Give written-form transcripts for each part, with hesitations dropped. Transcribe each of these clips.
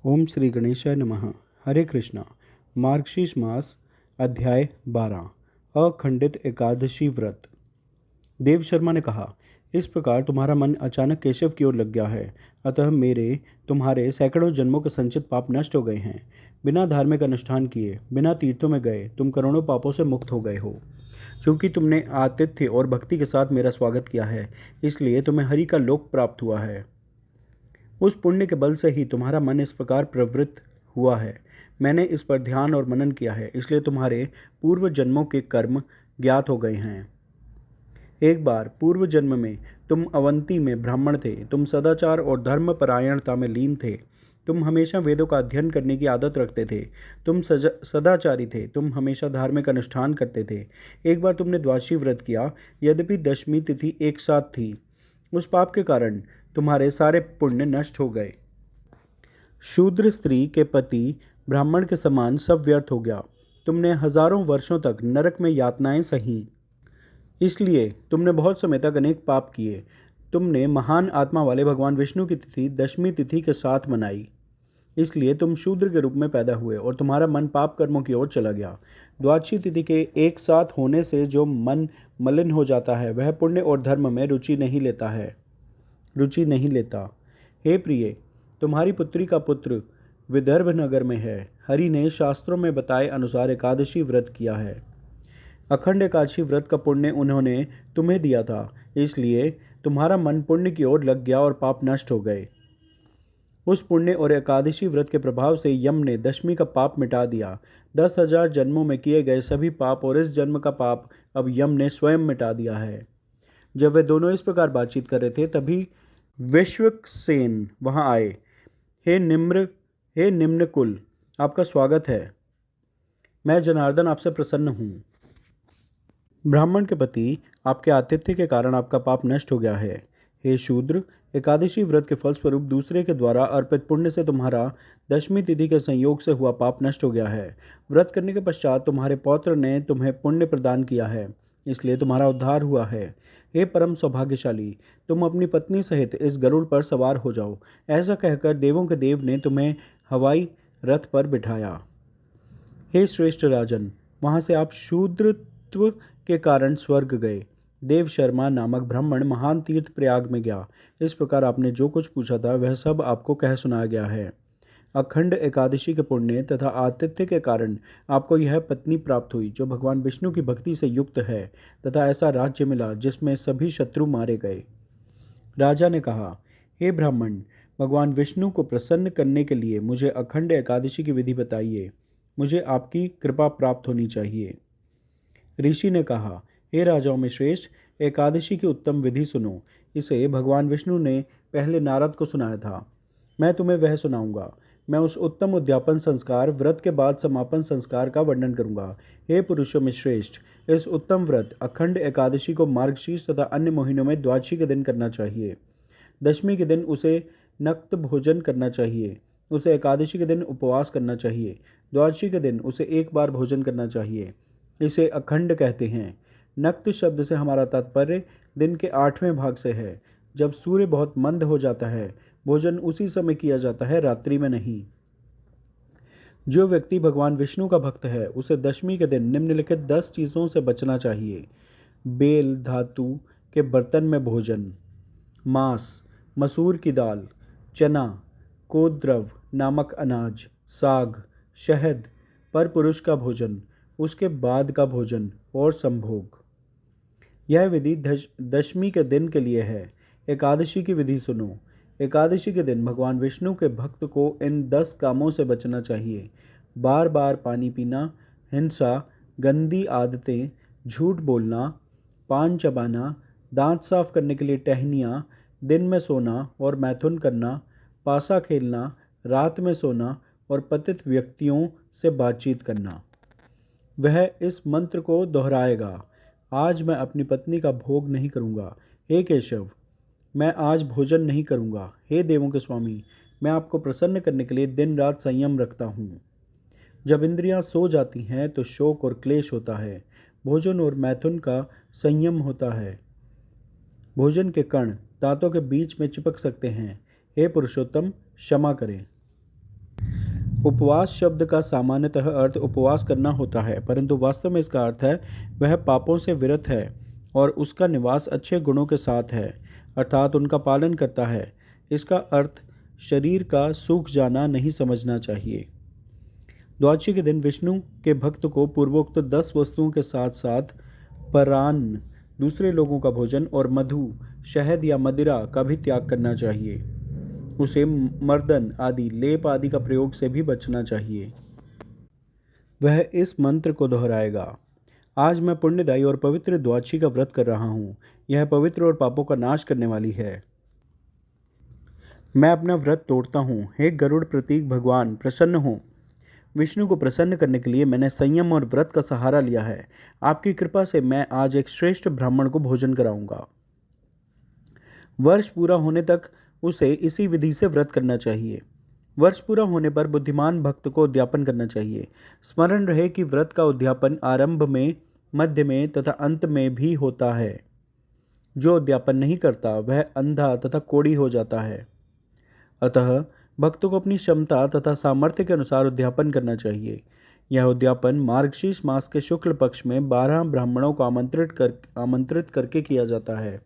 ओम श्री गणेशाय नमः। हरे कृष्णा। मार्गशीर्ष मास अध्याय 12 अखंडित एकादशी व्रत। देव शर्मा ने कहा, इस प्रकार तुम्हारा मन अचानक केशव की ओर लग गया है, अतः मेरे तुम्हारे सैकड़ों जन्मों के संचित पाप नष्ट हो गए हैं। बिना धार्मिक अनुष्ठान किए, बिना तीर्थों में गए तुम करोड़ों पापों से मुक्त हो गए हो। क्योंकि तुमने आतिथ्य और भक्ति के साथ मेरा स्वागत किया है, इसलिए तुम्हें हरि का लोक प्राप्त हुआ है। उस पुण्य के बल से ही तुम्हारा मन इस प्रकार प्रवृत्त हुआ है। मैंने इस पर ध्यान और मनन किया है, इसलिए तुम्हारे पूर्व जन्मों के कर्म ज्ञात हो गए हैं। एक बार पूर्व जन्म में तुम अवंती में ब्राह्मण थे। तुम सदाचार और धर्म परायणता में लीन थे। तुम हमेशा वेदों का अध्ययन करने की आदत रखते थे। तुम सदाचारी थे। तुम हमेशा धार्मिक अनुष्ठान करते थे। एक बार तुमने द्वादशी व्रत किया, यद्यपि दशमी तिथि एक साथ थी। उस पाप के कारण तुम्हारे सारे पुण्य नष्ट हो गए। शूद्र स्त्री के पति ब्राह्मण के समान सब व्यर्थ हो गया। तुमने हजारों वर्षों तक नरक में यातनाएं सही, इसलिए तुमने बहुत समय तक अनेक पाप किए। तुमने महान आत्मा वाले भगवान विष्णु की तिथि दशमी तिथि के साथ मनाई, इसलिए तुम शूद्र के रूप में पैदा हुए और तुम्हारा मन पाप कर्मों की ओर चला गया। द्वादशी तिथि के एक साथ होने से जो मन मलिन हो जाता है, वह पुण्य और धर्म में रुचि नहीं लेता। हे प्रिय, तुम्हारी पुत्री का पुत्र विदर्भ नगर में है। हरि ने शास्त्रों में बताए अनुसार एकादशी व्रत किया है। अखंड एकादशी व्रत का पुण्य उन्होंने तुम्हें दिया था, इसलिए तुम्हारा मन पुण्य की ओर लग गया और पाप नष्ट हो गए। उस पुण्य और एकादशी व्रत के प्रभाव से यम ने दशमी का पाप मिटा दिया। 10,000 जन्मों में किए गए सभी पाप और इस जन्म का पाप अब यम ने स्वयं मिटा दिया है। जब वे दोनों इस प्रकार बातचीत कर रहे थे, तभी विश्वक्सेन वहां आए। हे निम्न कुल, आपका स्वागत है। मैं जनार्दन आपसे प्रसन्न हूँ। ब्राह्मण के पति, आपके आतिथ्य के कारण आपका पाप नष्ट हो गया है। हे शूद्र, एकादशी व्रत के फलस्वरूप दूसरे के द्वारा अर्पित पुण्य से तुम्हारा दशमी तिथि के संयोग से हुआ पाप नष्ट हो गया है। व्रत करने के पश्चात तुम्हारे पौत्र ने तुम्हें पुण्य प्रदान किया है, इसलिए तुम्हारा उद्धार हुआ है। हे परम सौभाग्यशाली, तुम अपनी पत्नी सहित इस गरुड़ पर सवार हो जाओ। ऐसा कहकर देवों के देव ने तुम्हें हवाई रथ पर बिठाया। हे श्रेष्ठ राजन, वहाँ से आप शूद्रत्व के कारण स्वर्ग गए। देव शर्मा नामक ब्राह्मण महान तीर्थ प्रयाग में गया। इस प्रकार आपने जो कुछ पूछा था वह सब आपको कह सुनाया गया है। अखंड एकादशी के पुण्य तथा आतिथ्य के कारण आपको यह पत्नी प्राप्त हुई जो भगवान विष्णु की भक्ति से युक्त है, तथा ऐसा राज्य मिला जिसमें सभी शत्रु मारे गए। राजा ने कहा, हे ब्राह्मण, भगवान विष्णु को प्रसन्न करने के लिए मुझे अखंड एकादशी की विधि बताइए। मुझे आपकी कृपा प्राप्त होनी चाहिए। ऋषि ने कहा, हे राजाओं में श्रेष्ठ, एकादशी की उत्तम विधि सुनो। इसे भगवान विष्णु ने पहले नारद को सुनाया था। मैं तुम्हें वह सुनाऊंगा। मैं उस उत्तम उद्यापन संस्कार व्रत के बाद समापन संस्कार का वर्णन करूंगा। हे पुरुषों में श्रेष्ठ, इस उत्तम व्रत अखंड एकादशी को मार्गशीर्ष तथा अन्य महीनों में द्वादशी के दिन करना चाहिए। दशमी के दिन उसे नक्त भोजन करना चाहिए। उसे एकादशी के दिन उपवास करना चाहिए। द्वादशी के दिन उसे एक बार भोजन करना चाहिए। इसे अखंड कहते हैं। नक्त शब्द से हमारा तात्पर्य दिन के 8वें भाग से है, जब सूर्य बहुत मंद हो जाता है। भोजन उसी समय किया जाता है, रात्रि में नहीं। जो व्यक्ति भगवान विष्णु का भक्त है, उसे दशमी के दिन निम्नलिखित 10 चीज़ों से बचना चाहिए। बेल धातु के बर्तन में भोजन, मांस, मसूर की दाल, चना, कोद्रव नामक अनाज, साग, शहद, पर पुरुष का भोजन, उसके बाद का भोजन और संभोग। यह विधि दशमी के दिन के लिए है। एकादशी की विधि सुनो। एकादशी के दिन भगवान विष्णु के भक्त को इन 10 कामों से बचना चाहिए। बार बार पानी पीना, हिंसा, गंदी आदतें, झूठ बोलना, पान चबाना, दांत साफ करने के लिए टहनियाँ, दिन में सोना और मैथुन करना, पासा खेलना, रात में सोना और पतित व्यक्तियों से बातचीत करना। वह इस मंत्र को दोहराएगा, आज मैं अपनी पत्नी का भोग नहीं करूँगा। हे केशव, मैं आज भोजन नहीं करूँगा। हे देवों के स्वामी, मैं आपको प्रसन्न करने के लिए दिन रात संयम रखता हूँ। जब इंद्रियां सो जाती हैं तो शोक और क्लेश होता है। भोजन और मैथुन का संयम होता है। भोजन के कण दांतों के बीच में चिपक सकते हैं। हे पुरुषोत्तम, क्षमा करें। उपवास शब्द का सामान्यतः अर्थ उपवास करना होता है, परंतु वास्तव में इसका अर्थ है वह पापों से विरत है और उसका निवास अच्छे गुणों के साथ है, अर्थात उनका पालन करता है। इसका अर्थ शरीर का सूख जाना नहीं समझना चाहिए। द्वादशी के दिन विष्णु के भक्त को पूर्वोक्त 10 वस्तुओं के साथ साथ परान्न, दूसरे लोगों का भोजन और मधु, शहद या मदिरा का भी त्याग करना चाहिए। उसे मर्दन आदि लेप आदि का प्रयोग से भी बचना चाहिए। वह इस मंत्र को दोहराएगा, आज मैं पुण्यदायी और पवित्र द्वादशी का व्रत कर रहा हूँ। यह पवित्र और पापों का नाश करने वाली है। मैं अपना व्रत तोड़ता हूँ। हे गरुड़ प्रतीक भगवान, प्रसन्न हो। विष्णु को प्रसन्न करने के लिए मैंने संयम और व्रत का सहारा लिया है। आपकी कृपा से मैं आज एक श्रेष्ठ ब्राह्मण को भोजन कराऊंगा। वर्ष पूरा होने तक उसे इसी विधि से व्रत करना चाहिए। वर्ष पूरा होने पर बुद्धिमान भक्त को उद्यापन करना चाहिए। स्मरण रहे कि व्रत का उद्यापन आरंभ में, मध्य में तथा अंत में भी होता है। जो उद्यापन नहीं करता वह अंधा तथा कोढ़ी हो जाता है। अतः भक्तों को अपनी क्षमता तथा सामर्थ्य के अनुसार उद्यापन करना चाहिए। यह उद्यापन मार्गशीर्ष मास के शुक्ल पक्ष में 12 ब्राह्मणों को आमंत्रित करके किया जाता है,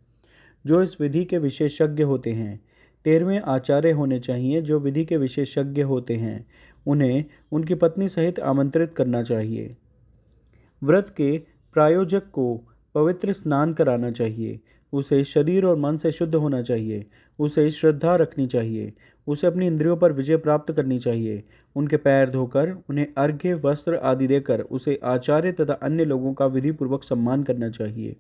जो इस विधि के विशेषज्ञ होते हैं। 13वें आचार्य होने चाहिए जो विधि के विशेषज्ञ होते हैं। उन्हें उनकी पत्नी सहित आमंत्रित करना चाहिए। व्रत के प्रायोजक को पवित्र स्नान कराना चाहिए। उसे शरीर और मन से शुद्ध होना चाहिए। उसे श्रद्धा रखनी चाहिए। उसे अपनी इंद्रियों पर विजय प्राप्त करनी चाहिए। उनके पैर धोकर, उन्हें अर्घ्य, वस्त्र आदि देकर उसे आचार्य तथा अन्य लोगों का विधिपूर्वक सम्मान करना चाहिए।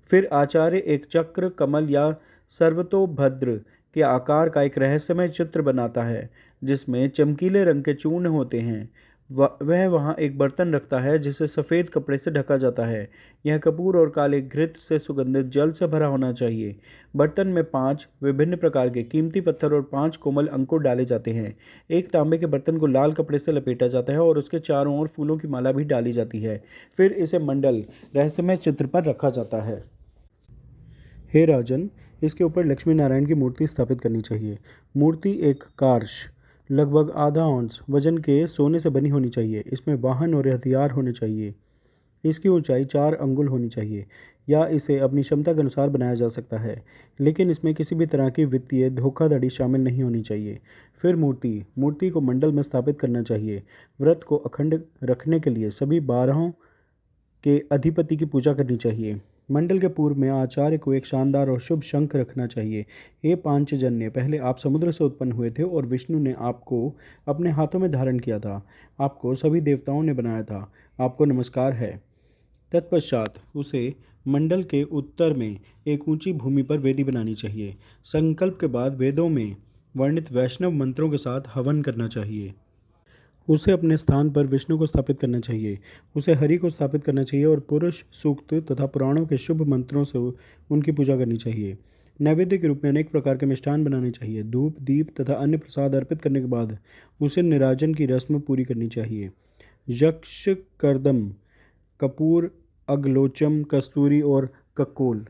फिर आचार्य एक चक्र, कमल या सर्वतोभद्र के आकार का एक रहस्यमय चित्र बनाता है, जिसमें चमकीले रंग के चूर्ण होते हैं। वह वहाँ एक बर्तन रखता है जिसे सफ़ेद कपड़े से ढका जाता है। यह कपूर और काले घृत से सुगंधित जल से भरा होना चाहिए। बर्तन में 5 विभिन्न प्रकार के कीमती पत्थर और 5 कोमल अंकुर डाले जाते हैं। एक तांबे के बर्तन को लाल कपड़े से लपेटा जाता है और उसके चारों ओर फूलों की माला भी डाली जाती है। फिर इसे मंडल रहस्यमय चित्र पर रखा जाता है। हे राजन, इसके ऊपर लक्ष्मी नारायण की मूर्ति स्थापित करनी चाहिए। मूर्ति एक कार्श, लगभग आधा औंस वजन के सोने से बनी होनी चाहिए। इसमें वाहन और हथियार होने चाहिए। इसकी ऊंचाई 4 अंगुल होनी चाहिए, या इसे अपनी क्षमता के अनुसार बनाया जा सकता है, लेकिन इसमें किसी भी तरह की वित्तीय धोखाधड़ी शामिल नहीं होनी चाहिए। फिर मूर्ति को मंडल में स्थापित करना चाहिए। व्रत को अखंड रखने के लिए सभी 12 के अधिपति की पूजा करनी चाहिए। मंडल के पूर्व में आचार्य को एक शानदार और शुभ शंख रखना चाहिए। हे पांचजन्य, पहले आप समुद्र से उत्पन्न हुए थे और विष्णु ने आपको अपने हाथों में धारण किया था। आपको सभी देवताओं ने बनाया था। आपको नमस्कार है। तत्पश्चात उसे मंडल के उत्तर में एक ऊंची भूमि पर वेदी बनानी चाहिए। संकल्प के बाद वेदों में वर्णित वैष्णव मंत्रों के साथ हवन करना चाहिए। उसे अपने स्थान पर विष्णु को स्थापित करना चाहिए। उसे हरि को स्थापित करना चाहिए और पुरुष सूक्त तथा पुराणों के शुभ मंत्रों से उनकी पूजा करनी चाहिए। नैवेद्य के रूप में अनेक प्रकार के मिष्ठान बनाने चाहिए। धूप, दीप तथा अन्य प्रसाद अर्पित करने के बाद उसे निराजन की रस्म पूरी करनी चाहिए। यक्ष, कर्दम, कपूर, अगलोचम, कस्तूरी और ककोल,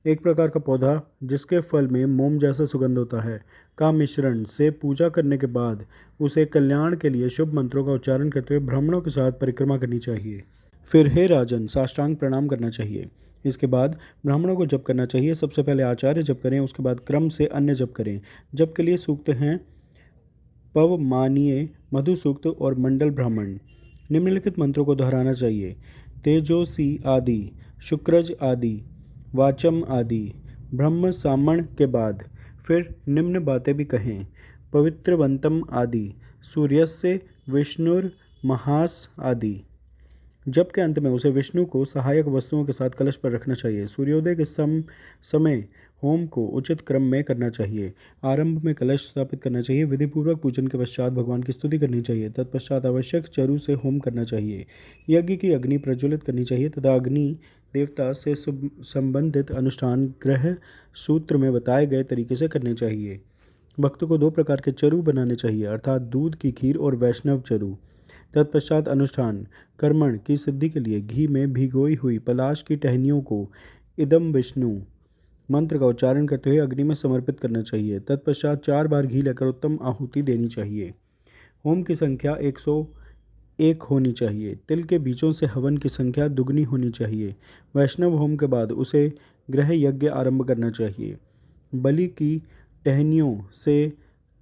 एक प्रकार का पौधा जिसके फल में मोम जैसा सुगंध होता है, का मिश्रण से पूजा करने के बाद उसे कल्याण के लिए शुभ मंत्रों का उच्चारण करते हुए ब्राह्मणों के साथ परिक्रमा करनी चाहिए। फिर हे राजन, साष्टांग प्रणाम करना चाहिए। इसके बाद ब्राह्मणों को जप करना चाहिए। सबसे पहले आचार्य जप करें, उसके बाद क्रम से अन्य जप करें। जप के लिए सूक्त हैं पवमानीय, मधु सूक्त और मंडल ब्राह्मण। निम्नलिखित मंत्रों को दोहराना चाहिए। तेजोसी आदि, शुक्रज आदि, वाचम आदि। ब्रह्म सामण के बाद फिर निम्न बातें भी कहें। पवित्रवंतम आदि, सूर्यस्य, विष्णुर महास आदि। जप के अंत में उसे विष्णु को सहायक वस्तुओं के साथ कलश पर रखना चाहिए। सूर्योदय के समय होम को उचित क्रम में करना चाहिए। आरंभ में कलश स्थापित करना चाहिए। विधिपूर्वक पूजन के पश्चात भगवान की स्तुति करनी चाहिए। तत्पश्चात आवश्यक चरु से होम करना चाहिए। यज्ञ की अग्नि प्रज्वलित करनी चाहिए तथा अग्नि देवता से संबंधित अनुष्ठान ग्रह सूत्र में बताए गए तरीके से करने चाहिए। भक्त को 2 प्रकार के चरु बनाने चाहिए, अर्थात दूध की खीर और वैष्णव चरु। तत्पश्चात अनुष्ठान कर्मण की सिद्धि के लिए घी में भिगोई हुई पलाश की टहनियों को इदम विष्णु मंत्र का उच्चारण करते हुए अग्नि में समर्पित करना चाहिए। तत्पश्चात 4 बार घी लेकर उत्तम आहुति देनी चाहिए। होम की संख्या 101 होनी चाहिए। तिल के बीजों से हवन की संख्या दुगनी होनी चाहिए। वैष्णव होम के बाद उसे गृह यज्ञ आरंभ करना चाहिए। बलि की टहनियों से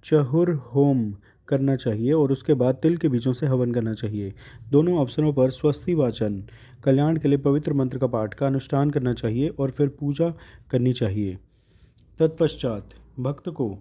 चहुर होम करना चाहिए और उसके बाद तिल के बीजों से हवन करना चाहिए। दोनों अवसरों पर स्वस्ति वाचन, कल्याण के लिए पवित्र मंत्र का पाठ का अनुष्ठान करना चाहिए और फिर पूजा करनी चाहिए। तत्पश्चात भक्त को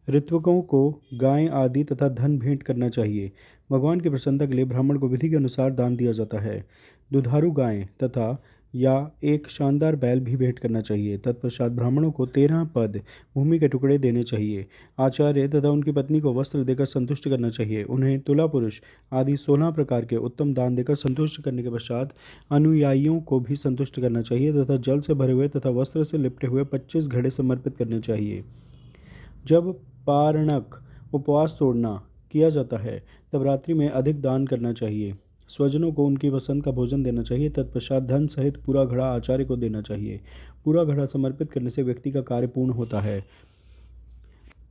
ऋत्विकों को गाय आदि तथा धन भेंट करना चाहिए। भगवान की प्रसन्नता के लिए ब्राह्मण को विधि के अनुसार दान दिया जाता है। दुधारू गाय तथा या एक शानदार बैल भी भेंट करना चाहिए। तत्पश्चात ब्राह्मणों को 13 पद भूमि के टुकड़े देने चाहिए। आचार्य तथा उनकी पत्नी को वस्त्र देकर संतुष्ट करना चाहिए। उन्हें तुला पुरुष आदि 16 प्रकार के उत्तम दान देकर संतुष्ट करने के पश्चात अनुयायियों को भी संतुष्ट करना चाहिए तथा जल से भरे हुए तथा वस्त्र से लिपटे हुए 25 घड़े समर्पित करने चाहिए। जब पारणक उपवास तोड़ना किया जाता है तब रात्रि में अधिक दान करना चाहिए। स्वजनों को उनकी पसंद का भोजन देना चाहिए। तत्पश्चात धन सहित पूरा घड़ा आचार्य को देना चाहिए। पूरा घड़ा समर्पित करने से व्यक्ति का कार्य पूर्ण होता है।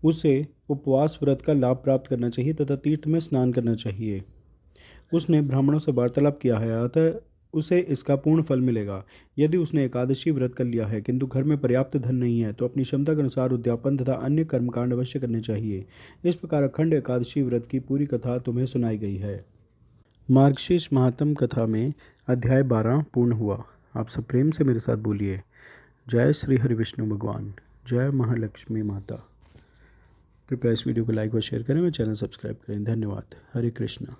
उसे उपवास व्रत का लाभ प्राप्त करना चाहिए तथा तीर्थ में स्नान करना चाहिए। उसने ब्राह्मणों से वार्तालाप किया है, अतः उसे इसका पूर्ण फल मिलेगा। यदि उसने एकादशी व्रत कर लिया है किंतु घर में पर्याप्त धन नहीं है तो अपनी क्षमता के अनुसार उद्यापन तथा अन्य कर्मकांड अवश्य करने चाहिए। इस प्रकार अखंड एकादशी व्रत की पूरी कथा तुम्हें सुनाई गई है। मार्गशीर्ष महात्म कथा में अध्याय 12 पूर्ण हुआ। आप सब प्रेम से मेरे साथ बोलिए, जय श्री हरि विष्णु भगवान, जय महालक्ष्मी माता। कृपया इस वीडियो को लाइक व शेयर करें, मेरे चैनल सब्सक्राइब करें। धन्यवाद। हरे कृष्णा।